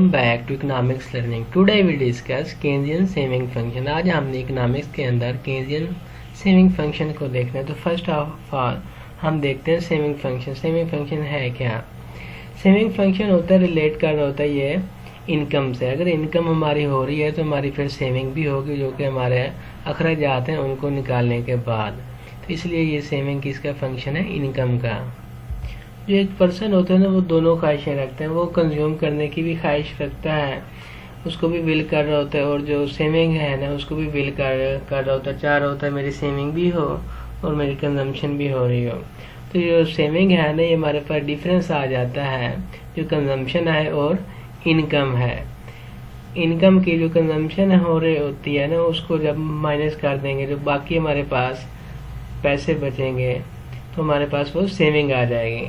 Welcome back to economics learning. Today we discuss Keynesian saving function. आज हमने economics के अंदर केन्जियन सेविंग फंक्शन को देखना है। तो फर्स्ट ऑफ ऑल हम देखते हैं सेविंग फंक्शन। सेविंग फंक्शन है क्या? सेविंग फंक्शन होता है रिलेट कर रहा होता है ये इनकम से। अगर इनकम हमारी हो रही है तो हमारी फिर सेविंग भी होगी, जो कि हमारे अखराजात हैं उनको निकालने के बाद। तो इसलिए ये सेविंग किसका फंक्शन है? इनकम का। जो एक पर्सन होता है ना, वो दोनों ख्वाहिशें रखते हैं। वो कंज्यूम करने की भी ख्वाहिश रखता है, उसको भी विल कर रहा होता है, और जो सेविंग है ना उसको भी विल कर रहा होता है, चाह रहा होता है मेरी सेविंग भी हो और मेरी कंजम्पशन भी हो रही हो। तो जो सेविंग है ना, ये हमारे पास डिफरेंस आ जाता है जो कंजम्पशन है और इनकम है। इनकम की जो कंजम्पशन हो रही होती है ना, उसको जब माइनस कर देंगे, जो बाकी हमारे पास पैसे बचेंगे तो हमारे पास वो सेविंग आ जाएगी।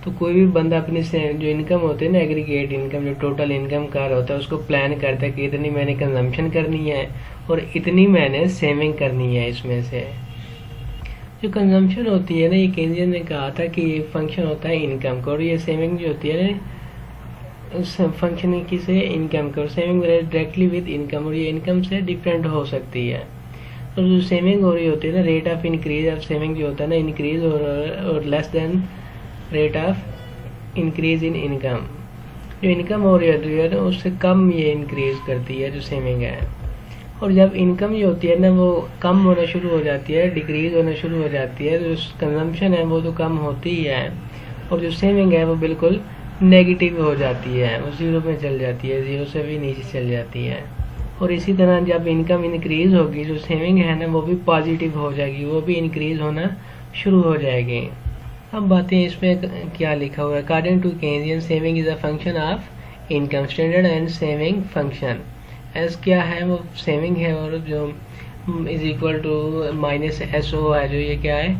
तो कोई भी बंदा अपनी जो इनकम होती है ना, एग्रीगेट इनकम, जो टोटल इनकम का होता है, उसको प्लान करता है कि इतनी मैंने कंजम्पशन करनी है और इतनी मैंने सेविंग करनी है। इसमें से जो कंजम्पशन होती है ना, ये केन्जियन ने कहा था कि ये फंक्शन होता है इनकम का, और ये सेविंग जो होती है ना उस फंक्शन की से इनकम का। और सेविंग डायरेक्टली विद इनकम, और ये इनकम से डिफरेंट हो सकती है। तो जो सेविंग हो रही होती है ना, rate of increase of saving जो होता है ना, इंक्रीज और less than rate of increase in income. जो इनकम हो रही होती है ना, उससे कम ये इंक्रीज करती है जो सेविंग है। और जब इनकम जो होती है ना वो कम होना शुरू हो जाती है, डिक्रीज होना शुरू हो जाती है, जो कंजम्पशन है वो तो कम होती ही है, और जो सेविंग है वो बिल्कुल नेगेटिव हो जाती है, वो जीरो में चल जाती है, जीरो से भी नीचे चल जाती है। और इसी तरह जब इनकम इंक्रीज होगी, जो सेविंग है ना वो भी पॉजिटिव हो जाएगी, वो भी इंक्रीज होना शुरू हो जाएगी। अब बातें इसमें क्या लिखा हुआ है। According to Keynesian, saving is a function of income. Standard and saving function S क्या है? वो सेविंग है, और जो is equal to minus S O है, जो ये क्या है?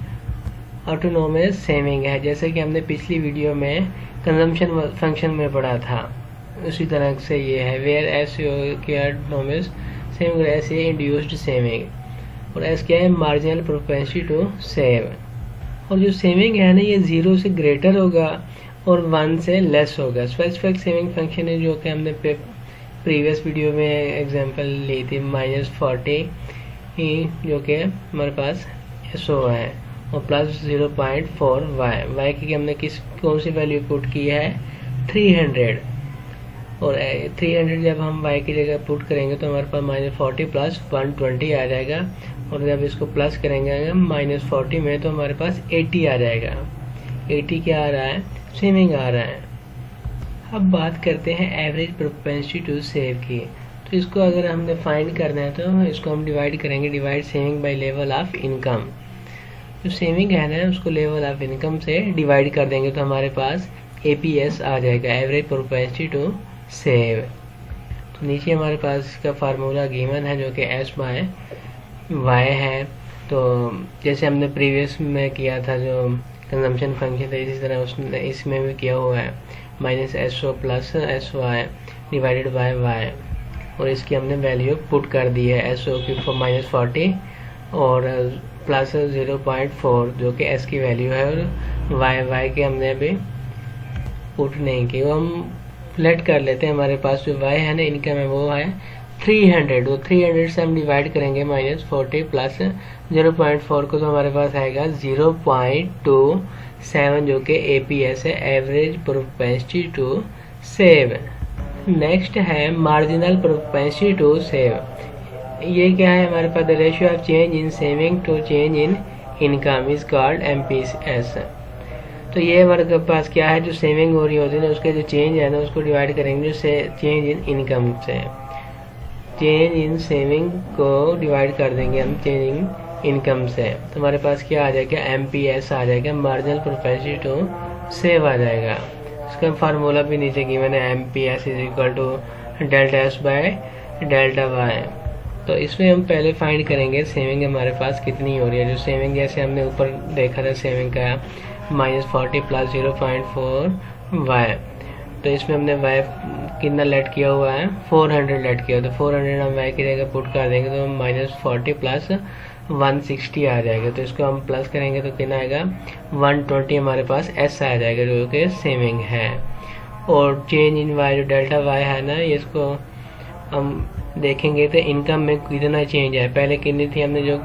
ऑटोनोमस सेविंग है। जैसे कि हमने पिछली वीडियो में कंजम्पशन फंक्शन में पढ़ा था, उसी तरह से ये है। वेयर एस क्या autonomous saving, S A induced saving, और एस क्या है? Marginal propensity to save. और जो सेविंग है ना, ये 0 से ग्रेटर होगा और 1 से लेस होगा। स्पेसिफिक सेविंग फंक्शन है, जो कि हमने प्रीवियस वीडियो में एग्जांपल ली थी, -40 जो कि हमारे पास SO है, और प्लस 0.4 y की हमने कौन सी वैल्यू पुट की है? 300। और 300 जब हम y की जगह पुट करेंगे तो हमारे पास -40 प्लस 120 आ जाएगा, और जब इसको प्लस करेंगे -40 में तो हमारे पास 80 आ जाएगा। 80 क्या आ रहा है? सेविंग आ रहा है। अब बात करते हैं एवरेज प्रोपेंसिटी टू सेव की। तो इसको अगर हमने फाइंड करना है तो इसको हम डिवाइड करेंगे, divide saving by level of income. जो सेविंग है ना उसको लेवल ऑफ इनकम से डिवाइड कर देंगे तो हमारे पास APS आ जाएगा, एवरेज प्रोपेंसिटी टू सेव। तो नीचे हमारे पास इसका फार्मूला गिवन है, जो कि S बाय Y है। तो जैसे हमने प्रीवियस में किया था जो कंजम्पशन फंक्शन था, इसी तरह उसने इसमें भी किया हुआ है, -SO plus SY divided by Y, और इसकी हमने वैल्यू पुट कर दी है। SO की -40 और प्लस 0.4 जो कि S की वैल्यू है, और Y के हमने अभी पुट नहीं की, वो हम लेट कर लेते हैं। हमारे पास जो Y है ना इनकम है वो है 300, वो 300 से हम डिवाइड करेंगे -40 प्लस 0.4 को, तो हमारे पास आएगा 0.27 जो कि APS है, average propensity to save. Next है मार्जिनल प्रोपेंसिटी टू सेव। ये क्या है? हमारे पास the ratio of change in saving to change in income is called MPS। तो ये हमारे पास क्या है? जो सेविंग हो रही होती है ना, उसके जो चेंज है ना उसको डिवाइड करेंगे जो चेंज इन इनकम से। चेंज इन सेविंग को डिवाइड कर देंगे हम चेंज इन इनकम से, तो हमारे पास क्या आ जाएगा? MPS आ जाएगा, मार्जिनल प्रोपेंसिटी टू सेव आ जाएगा। इसका फार्मूला भी नीचे गिवन है, MPS is equal to delta S by delta Y। तो इसमें हम पहले फाइंड करेंगे सेविंग हमारे पास कितनी हो रही है। जो सेविंग जैसे हमने ऊपर देखा था, सेविंग का -40 प्लस 0.4 Y, तो इसमें हमने Y कितना लेट किया हुआ है? 400 लेट किया, तो 400 हम Y की जगह पुट कर देंगे तो -40 प्लस 160 आ जाएगा। तो इसको हम प्लस करेंगे तो कितना आएगा? 120 हमारे पास S आ जाएगा, जो कि सेविंग है। और चेंज इन वाई, जो डेल्टा वाई है ना, इसको हम देखेंगे तो इनकम में कितना चेंज है। पहले कितनी थी, हमने जो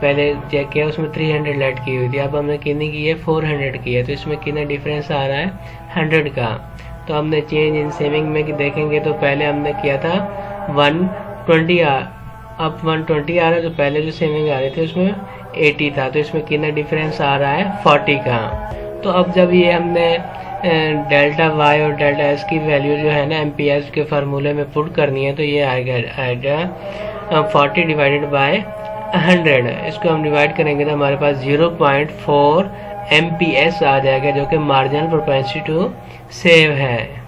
पहले चेक किया उसमें 300 लेट की हुई थी, अब हमने कितनी की है, 400 की है। तो इसमें कितना डिफरेंस आ रहा है, 100 का। तो हमने चेंज इन सेविंग में देखेंगे तो पहले हमने किया था 120, अब 120 आ रहा है। तो पहले जो सेविंग आ रही थी उसमें 80 था, तो इसमें कितना डिफरेंस आ रहा है, 40 का। तो अब जब ये हमने डेल्टा वाई और डेल्टा एस की वैल्यू जो है ना एमपीएस के फार्मूले में पुट करनी है, तो ये आएगा 40 डिवाइडेड बाय 100। इसको हम डिवाइड करेंगे तो हमारे पास 0.4 एमपीएस आ जाएगा, जो कि मार्जिनल प्रोपेंसिटी टू सेव है।